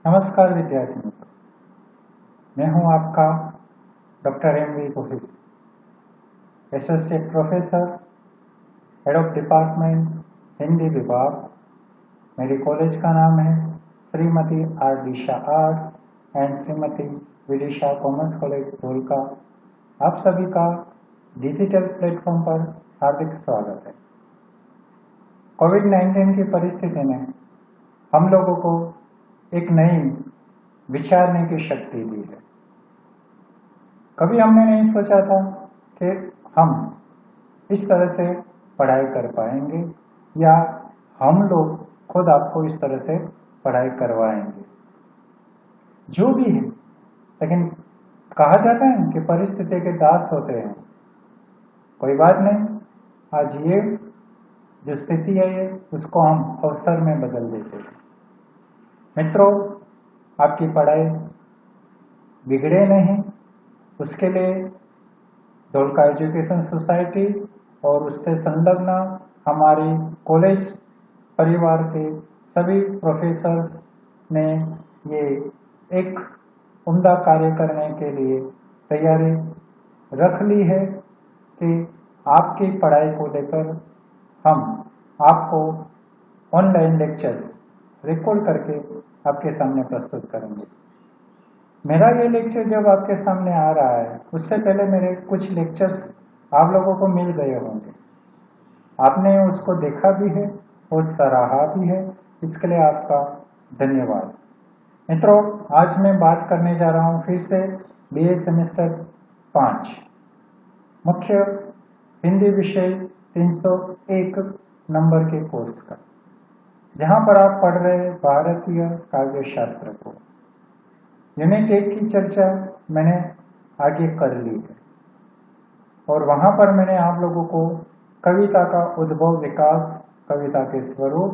नमस्कार विद्यार्थी मित्रों, मैं हूं आपका doctor M V. Gohil, associate professor, head of department Hindi विभाग। मेरे कॉलेज का नाम है Shrimati R Disha art and Shrimati Vidisha commerce college Dholka. आप सभी का डिजिटल प्लेटफॉर्म पर हार्दिक स्वागत है। कोविड-19 की परिस्थिति ने हम लोगों को एक नई विचारने की शक्ति दी है। कभी हमने नहीं सोचा था कि हम इस तरह से पढ़ाई कर पाएंगे या हम लोग खुद आपको इस तरह से पढ़ाई करवाएंगे। जो भी है, लेकिन कहा जाता है कि परिस्थिति के दास होते हैं। कोई बात नहीं, आज ये जो स्थिति है उसको हम अवसर में बदल देते हैं। मित्रों, आपकी पढ़ाई बिगड़े नहीं, उसके लिए धोलका एजुकेशन सोसाइटी और उससे संलग्न हमारी कॉलेज परिवार के सभी प्रोफेसर ने ये एक उम्दा कार्य करने के लिए तैयारी रख ली है कि आपकी पढ़ाई को लेकर हम आपको ऑनलाइन लेक्चर्स रिकॉर्ड करके आपके सामने प्रस्तुत करेंगे। मेरा ये लेक्चर जब आपके सामने आ रहा है, उससे पहले मेरे कुछ लेक्चर्स आप लोगों को मिल गए होंगे। आपने उसको देखा भी है और सराहा भी है, इसके लिए आपका धन्यवाद। मित्रों, आज मैं बात करने जा रहा हूँ फिर से BA सेमेस्टर 5 मुख्य हिंदी विषय 301 नंबर के कोर्स का, जहाँ पर आप पढ़ रहे भारतीय काव्य शास्त्र को। यूनिट 1 की चर्चा मैंने आगे कर ली है और वहाँ पर मैंने आप लोगों को कविता का उद्भव विकास, कविता के स्वरूप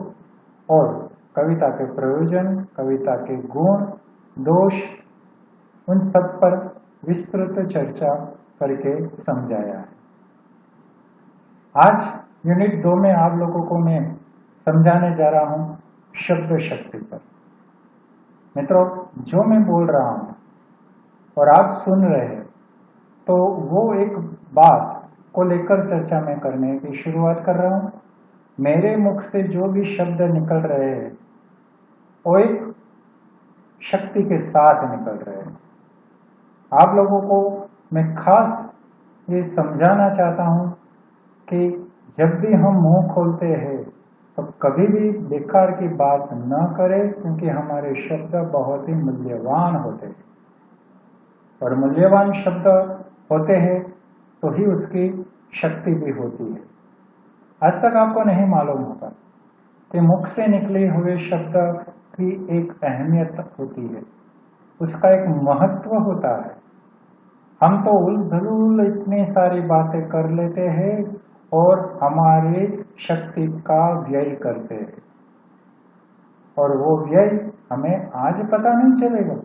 और कविता के प्रयोजन, कविता के गुण, दोष, उन सब पर विस्तृत चर्चा करके समझाया है। आज यूनिट 2 में आप लोगों को मैं समझाने जा रहा हूँ शब्द शक्ति पर। मित्रों, जो मैं बोल रहा हूँ और आप सुन रहे हैं, तो वो एक बात को लेकर चर्चा में करने की शुरुआत कर रहा हूँ। मेरे मुख से जो भी शब्द निकल रहे हैं वो एक शक्ति के साथ निकल रहे हैं। आप लोगों को मैं खास ये समझाना चाहता हूँ कि जब भी हम मुंह खोलते हैं तो कभी भी बेकार की बात न करें, क्योंकि हमारे शब्द बहुत ही मूल्यवान होते हैं और मूल्यवान शब्द होते हैं तो ही उसकी शक्ति भी होती है। आज तक आपको नहीं मालूम होगा कि मुख से निकले हुए शब्द की एक अहमियत होती है, उसका एक महत्व होता है। हम तो उल-धुल इतनी सारी बातें कर लेते हैं और हमारी शक्ति का व्यय करते हैं, और वो व्यय हमें आज पता नहीं चलेगा।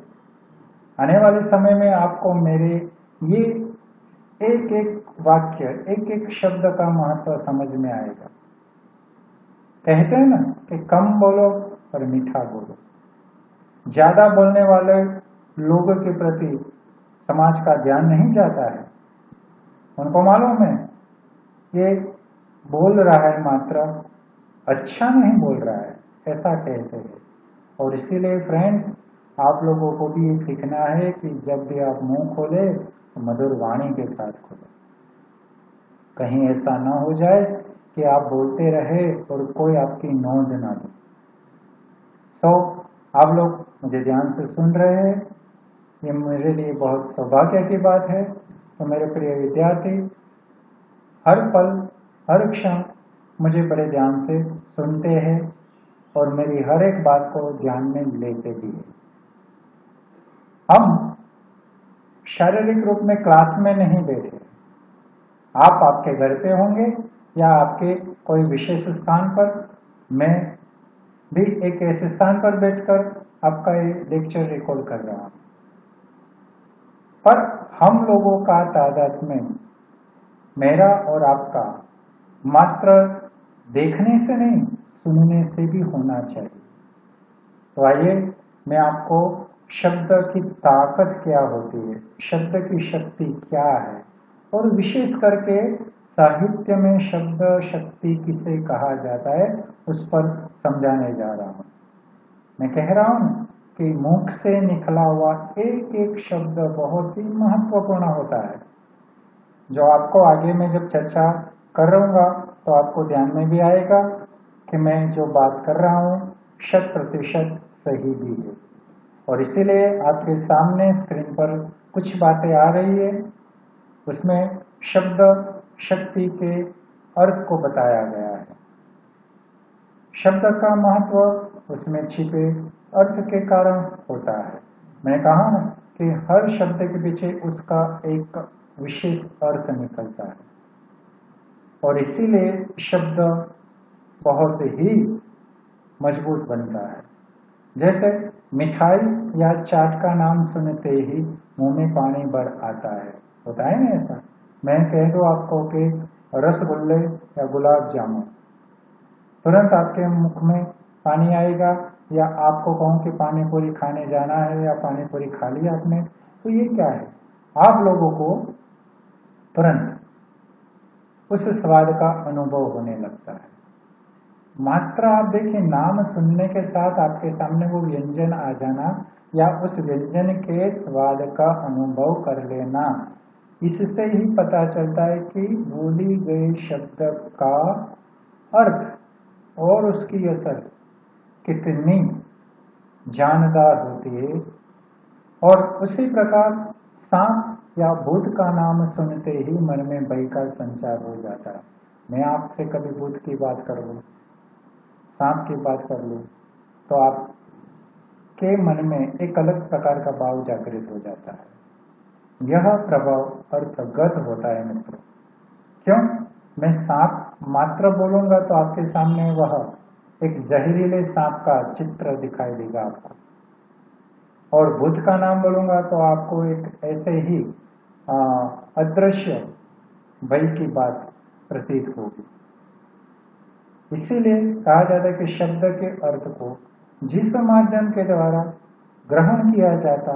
आने वाले समय में आपको मेरे ये एक एक वाक्य, एक एक शब्द का महत्व समझ में आएगा। कहते हैं ना कि कम बोलो और मीठा बोलो। ज्यादा बोलने वाले लोगों के प्रति समाज का ध्यान नहीं जाता है। उनको मालूम है ये बोल रहा है मात्र, अच्छा नहीं बोल रहा है, ऐसा कहते हैं। और इसीलिए फ्रेंड्स, आप लोगों को भी ये सीखना है कि जब भी आप मुंह खोले तो मधुर वाणी के साथ खोले। कहीं ऐसा ना हो जाए कि आप बोलते रहे और कोई आपकी नोंद ना ले। तो आप लोग मुझे ध्यान से सुन रहे हैं, ये मेरे लिए बहुत सौभाग्य की बात है। तो मेरे प्रिय विद्यार्थी, हर पल हर क्षण मुझे बड़े ध्यान से सुनते हैं और मेरी हर एक बात को ध्यान में लेते भी हैं। हम शारीरिक रूप में क्लास में नहीं बैठे, आप आपके घर पे होंगे या आपके कोई विशेष स्थान पर। मैं भी एक ऐसे स्थान पर बैठकर आपका ये लेक्चर रिकॉर्ड कर रहा हूँ, पर हम लोगों का तादाद में मेरा और आपका मात्र देखने से नहीं, सुनने से भी होना चाहिए। तो आइए मैं आपको शब्द की ताकत क्या होती है, शब्द की शक्ति क्या है, और विशेष करके साहित्य में शब्द शक्ति किसे कहा जाता है उस पर समझाने जा रहा हूं। मैं कह रहा हूं कि मुख से निकला हुआ एक एक शब्द बहुत ही महत्वपूर्ण होता है, जो आपको आगे मैं जब चर्चा कर रहूंगा तो आपको ध्यान में भी आएगा कि मैं जो बात कर रहा हूं 100% सही भी है। और इसीलिए आपके सामने स्क्रीन पर कुछ बातें आ रही है, उसमें शब्द शक्ति के अर्थ को बताया गया है। शब्द का महत्व उसमें छिपे अर्थ के कारण होता है। मैंने कहा ना कि हर शब्द के पीछे उसका एक विशेष अर्थ निकलता है, और इसीलिए शब्द बहुत ही मजबूत बनता है। जैसे मिठाई या चाट का नाम सुनते ही मुंह में पानी भर आता है, होता है ना ऐसा। मैं कह दूं आपको कि रसगुल्ले या गुलाब जामुन, तुरंत आपके मुख में पानी आएगा, या आपको कहूं कि पानी पूरी खाने जाना है या पानी पूरी खा ली आपने, तो ये क्या है, आप लोगों को तुरंत उस स्वाद का अनुभव होने लगता है। मात्र आप देखिए, नाम सुनने के साथ आपके सामने वो व्यंजन आ जाना या उस व्यंजन के स्वाद का अनुभव कर लेना, इससे ही पता चलता है कि बोली गए शब्द का अर्थ और उसकी असर कितनी जानदार होती है। और उसी प्रकार सांप या भूत का नाम सुनते ही मन में भय का संचार हो जाता है। मैं आपसे कभी भूत की बात कर लूं, सांप की बात कर लूं, तो आपके मन में एक अलग प्रकार का भाव जागृत हो जाता है। यह प्रभाव अर्थगत होता है मित्रों। क्यों? मैं सांप मात्र बोलूंगा तो आपके सामने वह एक जहरीले सांप का चित्र दिखाई देगा आपको, और भूत का नाम बोलूंगा तो आपको एक ऐसे ही अदृश्य भय की बात प्रतीत होगी। इसीलिए कहा जाता है कि शब्द के अर्थ को जिस माध्यम के द्वारा ग्रहण किया जाता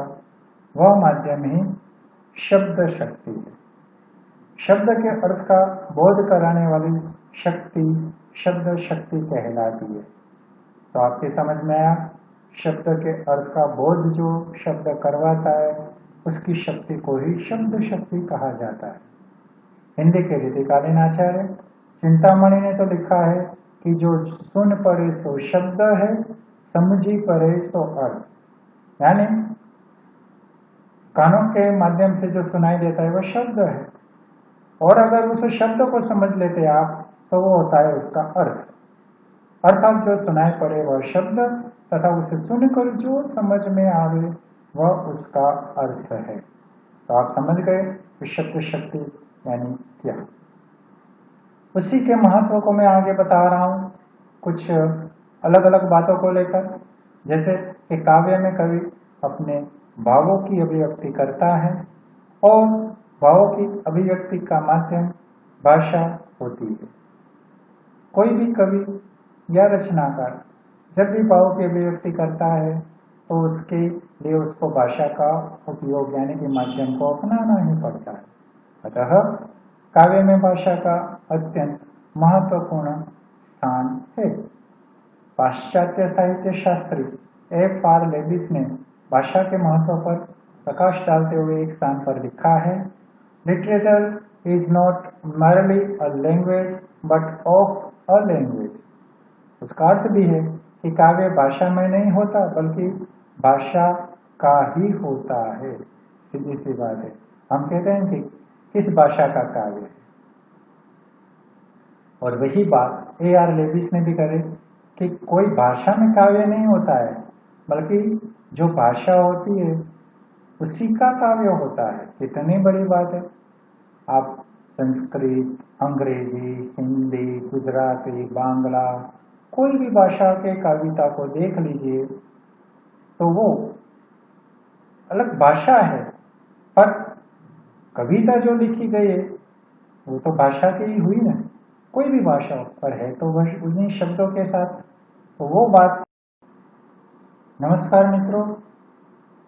वह माध्यम ही शब्द शक्ति है। शब्द के अर्थ का बोध कराने वाली शक्ति शब्द शक्ति कहलाती है। तो आपके समझ में आया, शब्द के अर्थ का बोध जो शब्द करवाता है उसकी शक्ति को ही शब्द शक्ति कहा जाता है। हिंदी के रीतिकालीन आचार्य चिंतामणि ने तो लिखा है कि जो सुन पड़े सो शब्द है, समझी पड़े सो अर्थ, यानी कानों के माध्यम से जो सुनाई देता है वह शब्द है, और अगर उस शब्द को समझ लेते आप तो वो होता है उसका अर्थ। अर्थात जो सुनाई पड़े वह शब्द तथा उसे सुनकर जो समझ में आवे वह उसका अर्थ है। तो आप समझ गए कि शब्द शक्ति यानी क्या। उसी के महत्व को मैं आगे बता रहा हूं कुछ अलग अलग बातों को लेकर। जैसे कि काव्य में कवि अपने भावों की अभिव्यक्ति करता है, और भावों की अभिव्यक्ति का माध्यम भाषा होती है। कोई भी कवि या रचनाकार जब भी भावों की अभिव्यक्ति करता है तो उसके लिए उसको भाषा का उपयोग यानी कि माध्यम को अपनाना ही पड़ता है। अतः काव्य में भाषा का अत्यंत महत्वपूर्ण स्थान है। पाश्चात्य साहित्य शास्त्री F.R. लेविस ने भाषा के महत्व पर प्रकाश डालते हुए एक स्थान पर लिखा है, literature is not merely a language but of a language। उसका अर्थ भी है कि काव्य भाषा में नहीं होता बल्कि भाषा का ही होता है। सीधी सी बात है। हम कहते हैं कि किस भाषा का काव्य है, और वही बात A.R. लेविस ने भी करे कि कोई भाषा में काव्य नहीं होता है बल्कि जो भाषा होती है उसी का काव्य होता है। कितनी बड़ी बात है। आप संस्कृत, अंग्रेजी, हिंदी, गुजराती, बांग्ला, कोई भी भाषा के कविता को देख लीजिए तो वो अलग भाषा है, पर कविता जो लिखी गई है वो तो भाषा की ही हुई ना। कोई भी भाषा पर है तो वह उन्हीं शब्दों के साथ, तो वो बात नमस्कार मित्रों,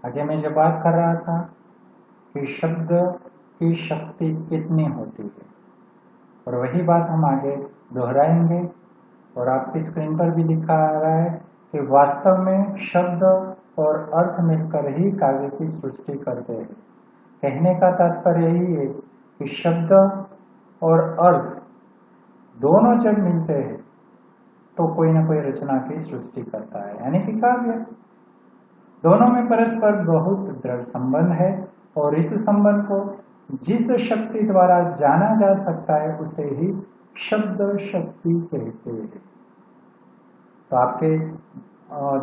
आगे मैं जो बात कर रहा था कि शब्द की शक्ति कितनी होती है, और वही बात हम आगे दोहराएंगे। और आपकी स्क्रीन पर भी लिखा आ रहा है कि वास्तव में शब्द और अर्थ मिलकर ही काव्य की सृष्टि करते हैं। कहने का तात्पर्य यही है कि शब्द और अर्थ दोनों जब मिलते हैं तो कोई ना कोई रचना की सृष्टि करता है, यानी कि काव्य। दोनों में परस्पर बहुत दृढ़ संबंध है, और इस संबंध को जिस शक्ति द्वारा जाना जा सकता है उसे ही शब्द शक्ति कहते हैं। तो आपके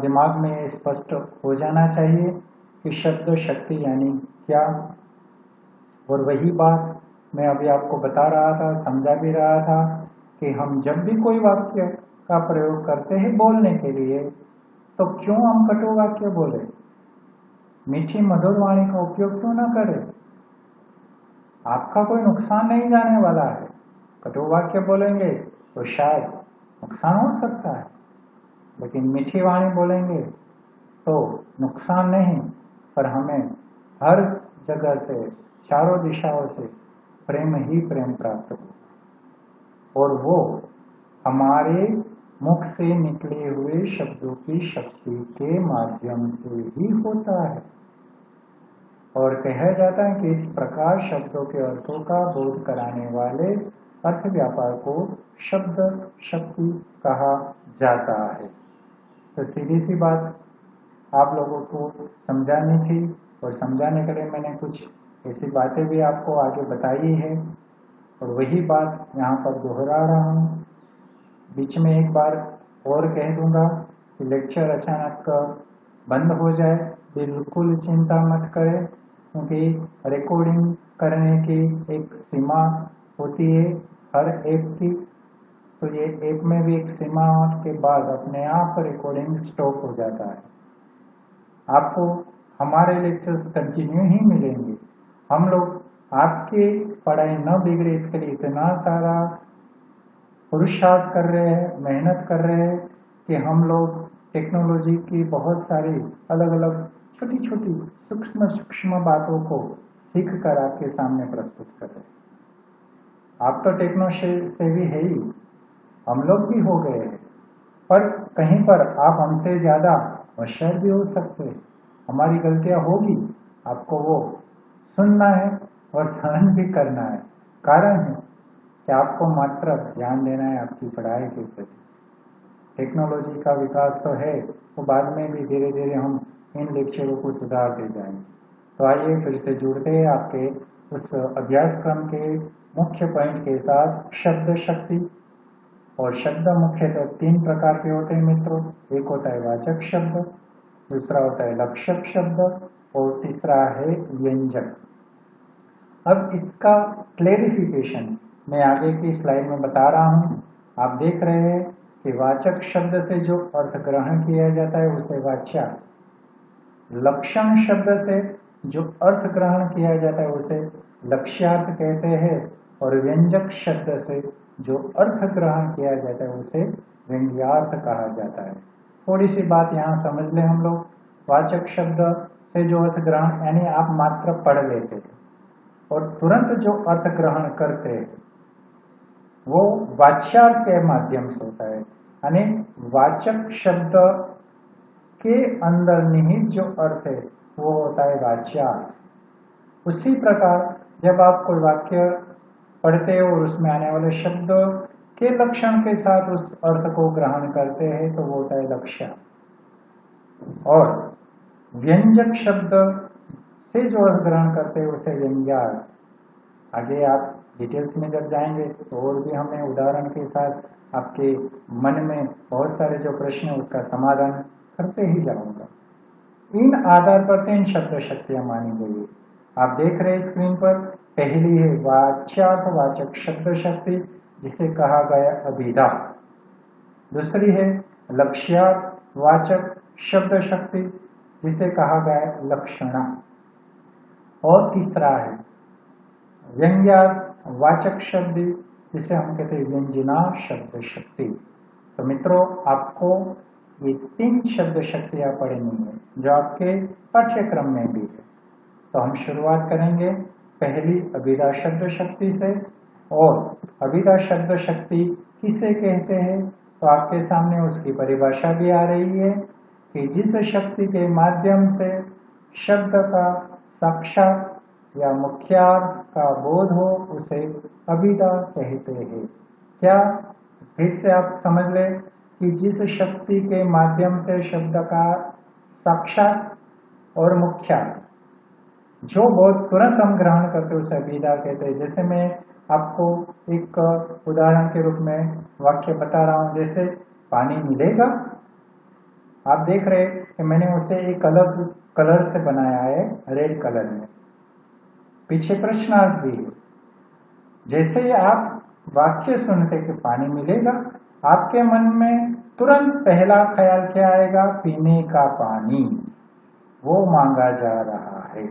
दिमाग में स्पष्ट हो जाना चाहिए कि शब्द शक्ति यानी क्या। और वही बात मैं अभी आपको बता रहा था, समझा भी रहा था कि हम जब भी कोई वाक्य का प्रयोग करते हैं बोलने के लिए, तो क्यों हम कटु वाक्य बोले, मीठी मधुर वाणी का उपयोग क्यों न करें। आपका कोई नुकसान नहीं जाने वाला है। कटु वाक्य बोलेंगे तो शायद नुकसान हो सकता है, लेकिन मीठी वाणी बोलेंगे तो नुकसान नहीं, पर हमें हर जगह से, चारों दिशाओं से प्रेम ही प्रेम प्राप्त हो, और वो हमारे मुख से निकले हुए शब्दों की शक्ति के माध्यम से ही होता है। और कहा जाता है कि इस प्रकार शब्दों के अर्थों का बोध कराने वाले अर्थ व्यापार को शब्द शक्ति कहा जाता है। तो सीधी सी बात आप लोगों को समझानी थी, और समझाने के लिए मैंने कुछ ऐसी बातें भी आपको आगे बताई है, और वही बात यहाँ पर दोहरा रहा हूँ। बीच में एक बार और कह दूंगा कि लेक्चर अचानक बंद हो जाए, बिल्कुल चिंता मत करें, क्योंकि रिकॉर्डिंग करने की एक सीमा होती है हर ऐप की। तो ये ऐप में भी एक सीमा के बाद अपने आप रिकॉर्डिंग स्टॉप हो जाता है। आपको हमारे लेक्चर्स कंटिन्यू ही मिलेंगे। हम लोग आपकी पढ़ाई न बिगड़े इसके लिए इतना सारा पुरुषार्थ कर रहे हैं, मेहनत कर रहे हैं कि हम लोग टेक्नोलॉजी की बहुत सारी अलग अलग छोटी छोटी सूक्ष्म सूक्ष्म बातों को सीख कर आपके सामने प्रस्तुत कर रहे हैं। आप तो टेक्नो से भी है ही, हम लोग भी हो गए हैं, पर कहीं पर आप हमसे ज्यादा होशियार भी हो सकते हैं। हमारी गलतियां होगी, आपको वो सुनना है और सहन भी करना है। कारण है कि आपको मात्र ध्यान देना है आपकी पढ़ाई के प्रति। टेक्नोलॉजी का विकास तो है, तो बाद में भी धीरे धीरे हम इन लेक्चरों को सुधारते जाएंगे। तो आइए फिर से जुड़ते हैं आपके उस अभ्यासक्रम के मुख्य पॉइंट के साथ, शब्द शक्ति। और शब्द मुख्यतः तीन प्रकार के होते हैं मित्रों। एक होता है वाचक शब्द, दूसरा होता है लक्षक शब्द, और तीसरा है व्यंजक। अब इसका क्लेरिफिकेशन मैं आगे की स्लाइड में बता रहा हूं। आप देख रहे हैं कि वाचक शब्द से जो अर्थ ग्रहण किया जाता है उसे वाच्यार्थ, लक्षण शब्द से जो अर्थ ग्रहण किया जाता है उसे लक्ष्यार्थ कहते हैं, और व्यंजक शब्द से जो अर्थ ग्रहण किया जाता है उसे व्यंग्यार्थ कहा जाता है। थोड़ी सी बात यहाँ समझ लें हम लोग। वाचक शब्द से जो अर्थ ग्रहण, यानी आप मात्र पढ़ लेते हैं और तुरंत जो अर्थ ग्रहण करते हैं वो वाच्यार्थ के माध्यम से होता है, यानी वाचक शब्द के अंदर निहित जो अर्थ है वो होता है वाच्यार्थ। उसी प्रकार जब आप कोई वाक्य पढ़ते हो और उसमें आने वाले शब्द के लक्षण के साथ उस अर्थ को ग्रहण करते हैं तो वो होता है लक्ष्यार्थ। और व्यंजक शब्द से जो अर्थ ग्रहण करते हैं उसे व्यंग्यार्थ। आगे आप डिटेल्स में जब जाएंगे तो और भी हमें उदाहरण के साथ आपके मन में बहुत सारे जो प्रश्न है उसका समाधान करते ही जाऊंगा। इन आधार पर तीन शब्द शक्तियां मानी गई है। आप देख रहे हैं स्क्रीन पर, पहली है वाच्यार्थ वाचक शब्द शक्ति जिसे कहा गया अभिधा। दूसरी है लक्ष्यार्थ वाचक शब्द शक्ति जिसे कहा गया लक्षणा। और तीसरा है व्यंग्यार्थ वाचक शब्द जिसे हम कहते हैं व्यंजना शब्द शक्ति। तो मित्रों, आपको ये 3 शब्द शक्तियाँ पढ़नी है जो आपके पाठ्यक्रम में भी है। तो हम शुरुआत करेंगे पहली अभिधा शब्द शक्ति से। और अभिधा शब्द शक्ति किसे कहते हैं, तो आपके सामने उसकी परिभाषा भी आ रही है कि जिस शक्ति के माध्यम से शब्द का साक्षात या मुख्यार्थ का बोध हो उसे अभिधा कहते हैं। क्या, फिर से आप समझ लें कि जिस शक्ति के माध्यम से शब्द का साक्षात और मुख्यार्थ जो बोध तुरंत हम ग्रहण करते उसे अभिधा कहते हैं। जैसे मैं आपको एक उदाहरण के रूप में वाक्य बता रहा हूं, जैसे पानी मिलेगा। आप देख रहे कि मैंने उसे एक अलग कलर से बनाया है, रेड कलर में, पीछे प्रश्नार्थ भी है। जैसे ही आप वाक्य सुनते कि पानी मिलेगा, आपके मन में तुरंत पहला ख्याल क्या आएगा, पीने का पानी, वो मांगा जा रहा है।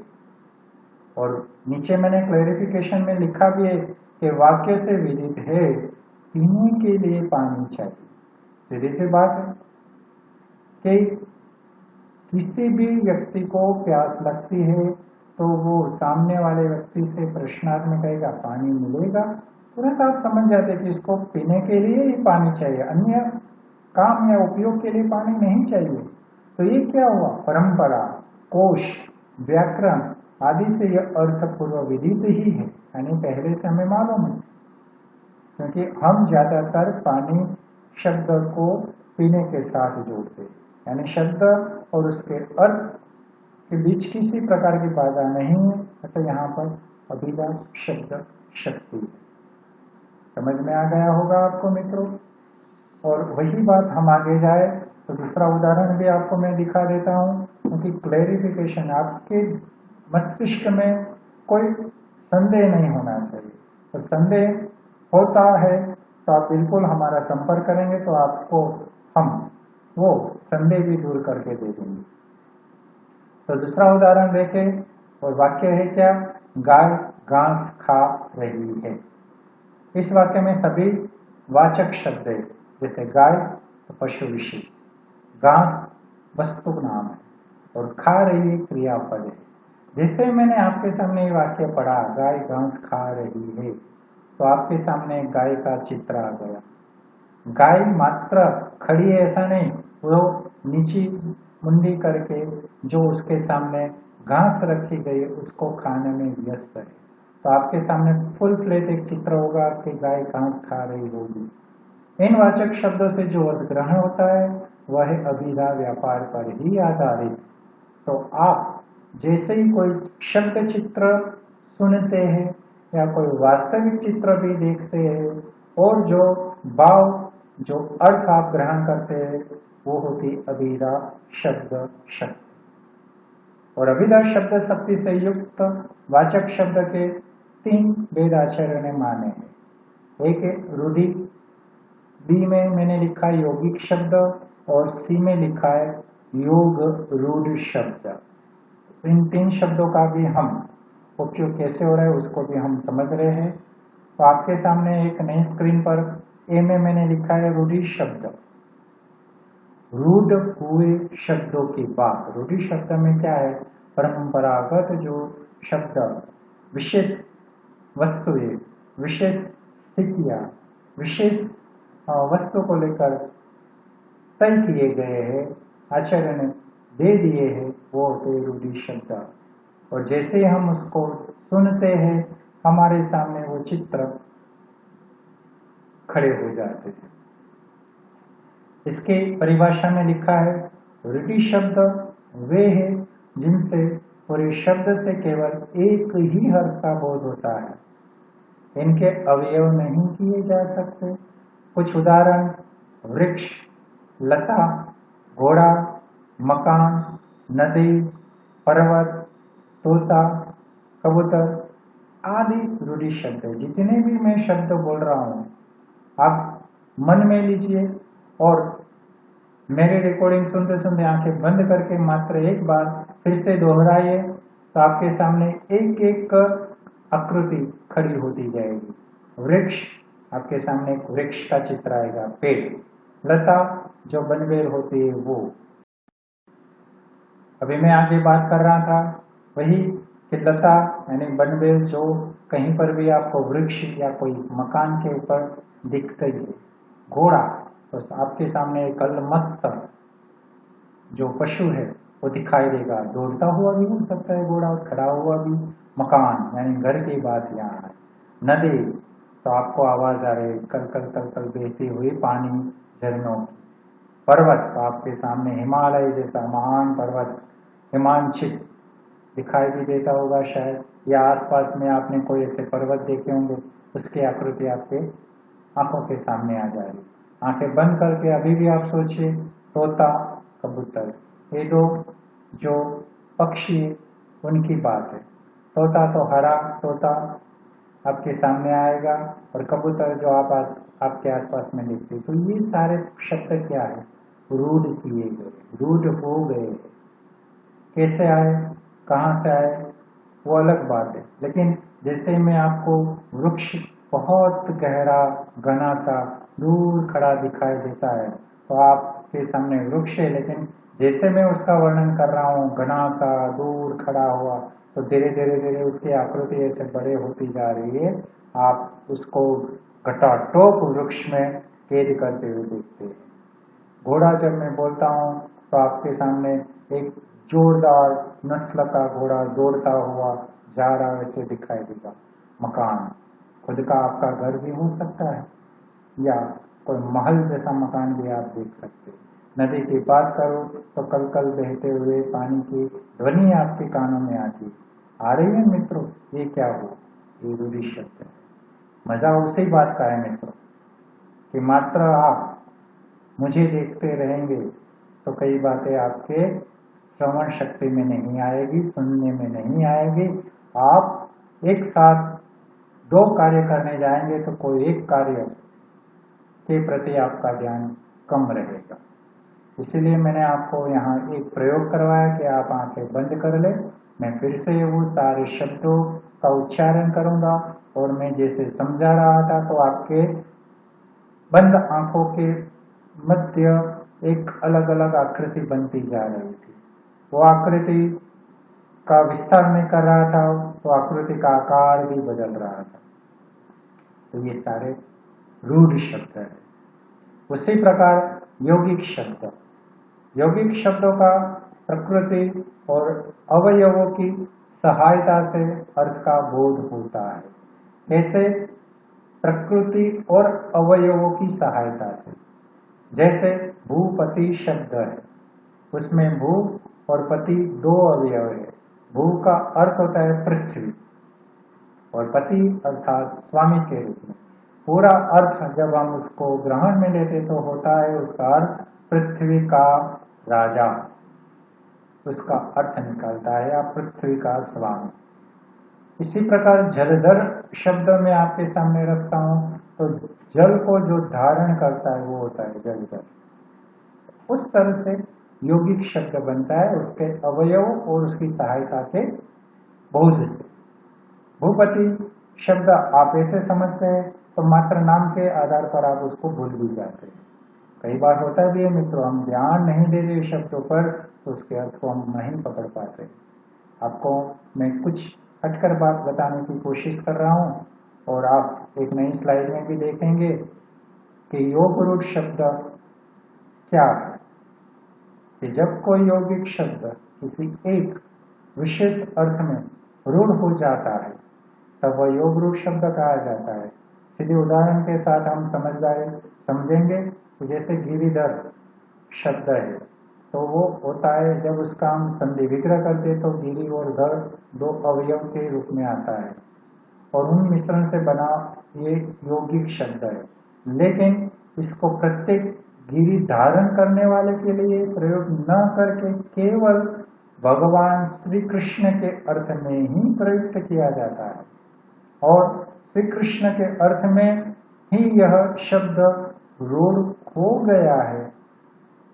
और नीचे मैंने क्लैरिफिकेशन में लिखा भी है कि वाक्य से विदित है पीने के लिए पानी चाहिए। सीधी सी बात है कि किसी भी व्यक्ति को प्यास लगती है तो वो सामने वाले व्यक्ति से प्रश्नार्थ में कहेगा पानी मिलेगा, तुरंत आप समझ जाते कि इसको पीने के लिए ही पानी चाहिए, अन्य काम या उपयोग के लिए पानी नहीं चाहिए। तो ये क्या हुआ, परंपरा, कोश, व्याकरण आदि से यह अर्थपूर्व विदित ही है, यानी पहले से हमें मालूम है। क्योंकि हम ज्यादातर पानी शब्द को पीने के साथ जोड़ते हैं, यानी शब्द और उसके अर्थ के बीच किसी प्रकार की बाधा नहीं है। तो यहाँ पर अभिधा शब्द शक्ति समझ में आ गया होगा आपको मित्रों। और वही बात हम आगे जाए तो दूसरा उदाहरण भी आपको मैं दिखा देता हूँ, क्योंकि क्लैरिफिकेशन आपके मस्तिष्क में कोई संदेह नहीं होना चाहिए। तो संदेह होता है तो आप बिल्कुल हमारा संपर्क करेंगे तो आपको हम वो संदेह भी दूर करके दे देंगे। तो दूसरा उदाहरण देखें और वाक्य है क्या, गाय घास खा रही है। इस वाक्य में सभी वाचक शब्द है, जैसे गाय तो पशु विशेष, घास वस्तु नाम है और खा रही क्रियापद है। जैसे मैंने आपके सामने ये वाक्य पढ़ा, गाय घास खा रही है, तो आपके सामने गाय का चित्र आ गया। गाय मात्र खड़ी है ऐसा नहीं, वो नीची मुंडी करके जो उसके सामने घास रखी गई उसको खाने में व्यस्त है। तो आपके सामने फुल फ्लेट एक चित्र होगा कि गाय घास खा रही होगी। इन वाचक शब्दों से जो अर्थ ग्रहण होता है वह अभिधा व्यापार पर ही आधारित। तो आप जैसे ही कोई शब्द चित्र सुनते हैं या कोई वास्तविक चित्र भी देखते हैं और जो भाव जो अर्थ आप ग्रहण करते हैं वो होती अभिधा शब्द शक्ति। और अभिधा शब्द शक्ति से युक्त वाचक शब्द के 3 वेद आचार्यों ने माने हैं। एक है रूढ़ि, बी में मैंने लिखा है यौगिक शब्द और सी में लिखा है योग रूढ़ शब्द। इन 3 शब्दों का भी हम उपयोग कैसे हो रहा है उसको भी हम समझ रहे हैं। तो आपके सामने एक नई स्क्रीन पर ए में मैंने लिखा है रूढ़ि शब्द, रूढ़ हुए शब्दों की बात। रूढ़ि शब्द में क्या है, परंपरागत जो शब्द विशेष वस्तुएं, विशेष स्थितियां, विशेष वस्तु को लेकर तय किए गए हैं, आचार्य ने दे दिए हैं, वो होते रूढ़ि शब्द। और जैसे ही हम उसको सुनते हैं हमारे सामने वो चित्र खड़े हो जाते हैं। इसके परिभाषा में लिखा है रूढ़ि शब्द वे हैं जिनसे पूरे शब्द से केवल एक ही अर्थ का बोध होता है, इनके अवयव नहीं किए जा सकते। कुछ उदाहरण, वृक्ष, लता, घोड़ा, मकान, नदी, पर्वत, तोता, कबूतर आदि रूढ़ि शब्द है। जितने भी मैं शब्द बोल रहा हूँ आप मन में लीजिए और मेरी रिकॉर्डिंग सुनते सुनते आंखें बंद करके मात्र एक बार फिर से दोहराइए, तो आपके सामने एक एक आकृति खड़ी होती जाएगी। वृक्ष, आपके सामने एक वृक्ष का चित्र आएगा, पेड़। लता जो बनवेल होती है वो। अभी मैं आगे बात कर रहा था वही कि लता यानी बनवेल जो कहीं पर भी आपको वृक्ष या कोई मकान के ऊपर दिखते ही है। घोड़ा तो आपके सामने एक अलमस्त जो पशु है वो दिखाई देगा, दौड़ता हुआ भी हो सकता है घोड़ा और खड़ा हुआ भी। मकान यानी घर की बात यहाँ है। नदी तो आपको आवाज आ रही कल कल कल कल बहती हुई पानी झरनों की। पर्वत तो आपके सामने हिमालय जैसा महान पर्वत हिमांशित दिखाई भी देता होगा शायद, या आसपास में आपने कोई ऐसे पर्वत देखे होंगे, उसकी आकृति आपके आंखों के सामने आ जाएगी। आंखें बंद करके अभी भी आप सोचिए तोता कबूतर, ये दो जो पक्षी उनकी बात है। तोता तो हरा तोता आपके सामने आएगा और कबूतर जो आपके आसपास में दिखते। तो ये सारे शब्द क्या है, रूढ़ किए गए, रूढ़ हो गए। कैसे आए, कहाँ से आए, वो अलग बात है। लेकिन जैसे मैं आपको वृक्ष बहुत गहरा घना सा दूर खड़ा दिखाई देता है, तो आपके सामने वृक्ष है, लेकिन जैसे मैं उसका वर्णन कर रहा हूँ घना सा दूर खड़ा हुआ, तो धीरे धीरे धीरे उसकी आकृति ऐसे बड़े होती जा रही है। आप उसको घटाटोप वृक्ष में कैद करते हुए देखते हैं। घोड़ा जब मैं बोलता हूँ तो आपके सामने एक जोरदार नस्ल का घोड़ा दौड़ता हुआ जा रहा वैसे दिखाई देगा। मकान खुद का आपका घर भी हो सकता है या कोई महल जैसा मकान भी आप देख सकते हैं। नदी की बात करो तो कल कल बहते हुए पानी की ध्वनि आपके कानों में आती आ रही है मित्रों। ये क्या हुआ, ये रूढ़ि शब्द है। मजा उसी बात का है मित्रों कि मात्र आप मुझे देखते रहेंगे तो कई बातें आपके श्रवण शक्ति में नहीं आएगी, सुनने में नहीं आएगी। आप एक साथ दो कार्य करने जाएंगे तो कोई एक कार्य के प्रति आपका ध्यान कम रहेगा। इसीलिए मैंने आपको यहाँ एक प्रयोग करवाया कि आप आंखें बंद कर लें। मैं फिर से वो सारे शब्दों का उच्चारण करूंगा और मैं जैसे समझा रहा था तो आपके बंद आंखों के मध्य एक अलग अलग आकृति बनती जा रही थी। वो आकृति का विस्तार में कर रहा था तो आकृति का आकार भी बदल रहा था। तो ये सारे रूढ़ शब्द है। उसी प्रकार यौगिक शब्द, यौगिक शब्दों का प्रकृति और अवयवों की सहायता से अर्थ का बोध होता है। कैसे, प्रकृति और अवयवों की सहायता से। जैसे भूपति शब्द है, उसमें भू और पति दो अवयव है। भू का अर्थ होता है पृथ्वी और पति अर्थात स्वामी के रूप में। पूरा अर्थ जब हम उसको ग्रहण में लेते तो होता है उसका अर्थ पृथ्वी का राजा, उसका अर्थ निकलता है या पृथ्वी का स्वामी। इसी प्रकार जलधर शब्द में आपके सामने रखता हूं तो जल को जो धारण करता है वो होता है जलधर। उस तरह से यौगिक शब्द बनता है उसके अवयव और उसकी सहायता से, बोध से। भूपति शब्द आप ऐसे समझते हैं तो मात्र नाम के आधार पर आप उसको भूल भी जाते हैं। कई बार होता भी है मित्रों, हम ध्यान नहीं दे रहे शब्दों पर तो उसके अर्थ को हम नहीं पकड़ पाते। आपको मैं कुछ हटकर बात बताने की कोशिश कर रहा हूं और आप एक नई स्लाइड में भी देखेंगे कि योग रूढ़ शब्द क्या है। कि जब कोई यौगिक शब्द किसी एक विशेष अर्थ में रूढ़ हो जाता है तब वह योग रूढ़ शब्द कहा जाता है। सीधे उदाहरण के साथ हम समझेंगे कि जैसे गिरिधर शब्द है तो वो होता है जब उसका हम संधि विग्रह करते तो गिरि और धर दो अवयव के रूप में आता है और उन मिश्रण से बना ये यौगिक शब्द है। लेकिन इसको प्रत्येक गिरि धारण करने वाले के लिए प्रयोग न करके केवल भगवान श्री कृष्ण के अर्थ में ही प्रयुक्त किया जाता है और श्री कृष्ण के अर्थ में ही यह शब्द रूढ़ हो गया है।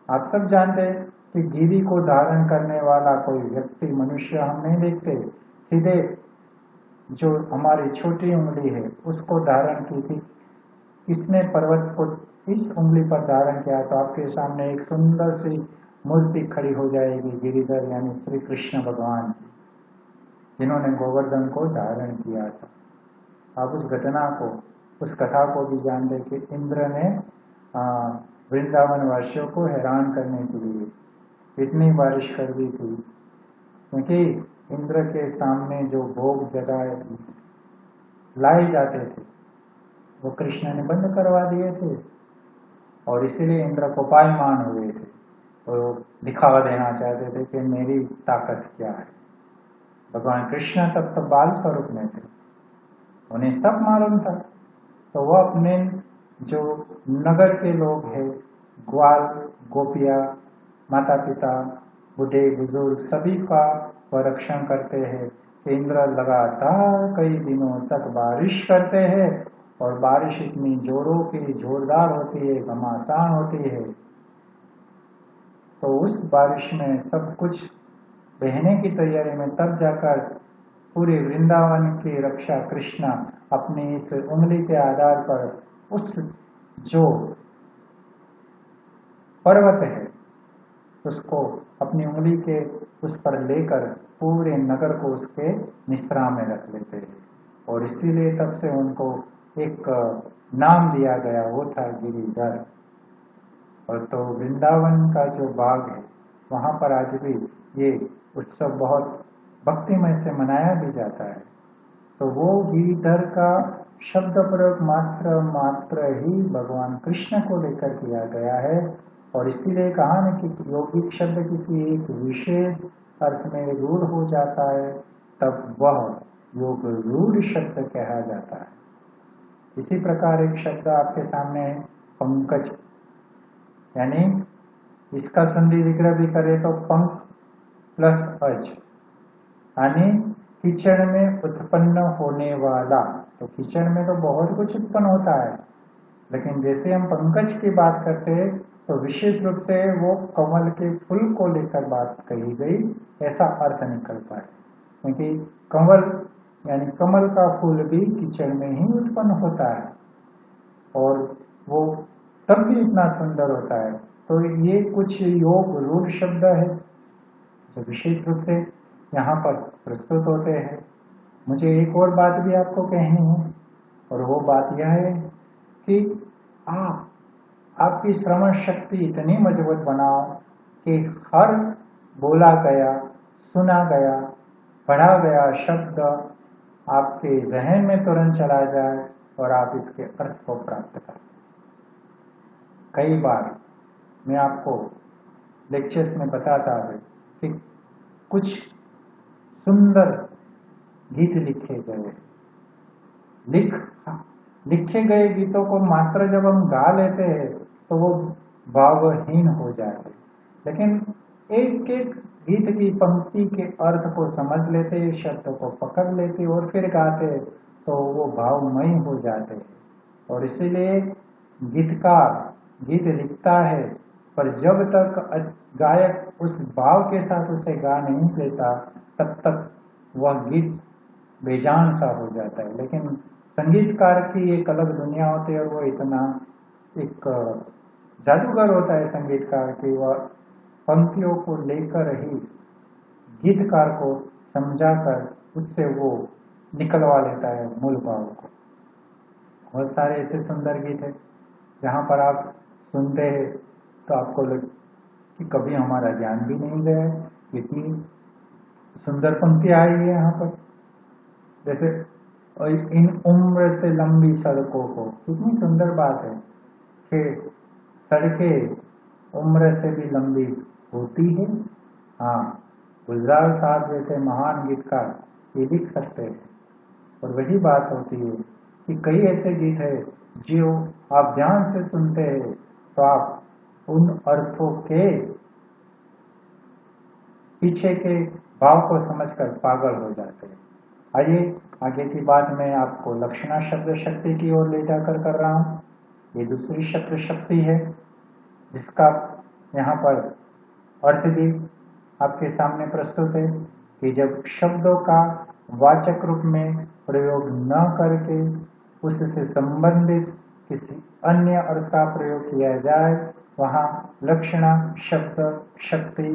आप सब जानते हैं कि गिरि को धारण करने वाला कोई व्यक्ति मनुष्य हम नहीं देखते। सीधे जो हमारी छोटी उंगली है उसको धारण की थी किसने पर्वत को इस उंगली पर धारण किया, तो आपके सामने एक सुंदर सी मूर्ति खड़ी हो जाएगी, गिरिधर यानी श्री कृष्ण भगवान, जिन्होंने गोवर्धन को धारण किया था। आप उस घटना को, उस कथा को भी जान लें कि इंद्र ने वृंदावन वासियों को हैरान करने के लिए इतनी बारिश कर दी थी, क्योंकि इंद्र के सामने जो भोग जगाए लाए जाते थे वो कृष्ण ने बंद करवा दिए थे, और इसीलिए इंद्र कोपायमान हुए थे। वो दिखावा देना चाहते थे कि मेरी ताकत क्या है। भगवान कृष्ण तब तो बाल स्वरूप में थे, उन्हें सब मालूम था। तो वो अपने जो नगर के लोग हैं, ग्वाल गोपिया, माता पिता, बूढ़े बुजुर्ग, सभी का वो रक्षण करते हैं। इंद्र लगातार कई दिनों तक बारिश करते हैं, और बारिश इतनी जोरों की जोरदार होती है, घमासान होती है, तो उस बारिश में सब कुछ बहने की तैयारी में तब जाकर पूरे वृंदावन की रक्षा कृष्ण अपनी इस उंगली के आधार पर उस जो पर्वत है उसको अपनी उंगली के उस पर लेकर पूरे नगर को उसके निश्रा में रख लेते हैं, और इसीलिए तब से उनको एक नाम दिया गया, वो था गिरिधर। और तो वृंदावन का जो बाग है वहाँ पर आज भी ये उत्सव बहुत भक्तिमय से मनाया भी जाता है। तो वो गिरिधर का शब्द प्रयोग मात्र ही भगवान कृष्ण को लेकर किया गया है, और इसीलिए कहा न कि यौगिक शब्द किसी एक विशेष अर्थ में रूढ़ हो जाता है, तब वह योग रूढ़ शब्द कहा जाता है। इसी प्रकार एक शब्द आपके सामने है पंकज, यानी इसका संधि विग्रह भी करे तो पंख प्लस अज, यानी कीचड़ में उत्पन्न होने वाला। तो कीचड़ में तो बहुत कुछ उत्पन्न होता है, लेकिन जैसे हम पंकज की बात करते हैं तो विशेष रूप से वो कमल के फूल को लेकर बात कही गई, ऐसा अर्थ निकलता है। क्योंकि कमल यानी कमल का फूल भी कीचड़ में ही उत्पन्न होता है, और वो तब भी इतना सुंदर होता है। तो ये कुछ योग रूढ़ शब्द है जो विशेष रूप से यहाँ पर प्रस्तुत होते हैं। मुझे एक और बात भी आपको कहनी है, और वो बात यह है कि आपकी श्रवण शक्ति इतनी मजबूत बनाओ कि हर बोला गया, सुना गया, पढ़ा गया शब्द आपके जहन में तुरंत चला जाए और आप इसके अर्थ को प्राप्त करें। कई बार मैं आपको लेक्चर्स में बताता है कि कुछ सुंदर गीत लिखे गए गीतों को मात्र जब हम गा लेते हैं तो वो भावहीन हो जाते, लेकिन एक एक गीत की पंक्ति के अर्थ को समझ लेते, शब्द को पकड़ लेते और फिर गाते तो वो भावमय हो जाते। और इसीलिए गीतकार गीत लिखता है, पर जब तक गायक उस भाव के साथ उसे गा नहीं लेता तब तक वह गीत बेजान सा हो जाता है। लेकिन संगीतकार की एक अलग दुनिया होती है, और वो इतना एक जादूगर होता है संगीतकार की, वह पंक्तियों को लेकर ही गीतकार को समझाकर उससे वो निकलवा लेता है मूल भाव को। बहुत सारे ऐसे सुंदर गीत है जहाँ पर आप सुनते हैं तो आपको लगे कि कभी हमारा ध्यान भी नहीं गया है, इतनी सुंदर पंक्ति आई है यहाँ पर। जैसे इन उम्र से लंबी सड़कों को, कितनी सुंदर बात है कि सड़कें उम्र से भी लंबी होती है। हाँ, गुलजार साहब जैसे महान गीतकार ये लिख सकते हैं। और वही बात होती है कि कई ऐसे गीत है जो आप ध्यान से सुनते हैं तो आप उन अर्थों के पीछे के भाव को समझकर पागल हो जाते हैं। आइए आगे की बात मैं आपको लक्षणा शब्द शक्ति की ओर ले जाकर कर रहा हूँ। ये दूसरी शब्द शक्ति है जिसका यहाँ पर अर्थ भी आपके सामने प्रस्तुत है कि जब शब्दों का वाचक रूप में प्रयोग न करके उससे संबंधित किसी अन्य अर्थ का प्रयोग किया जाए वहां लक्षणा शब्द शक्ति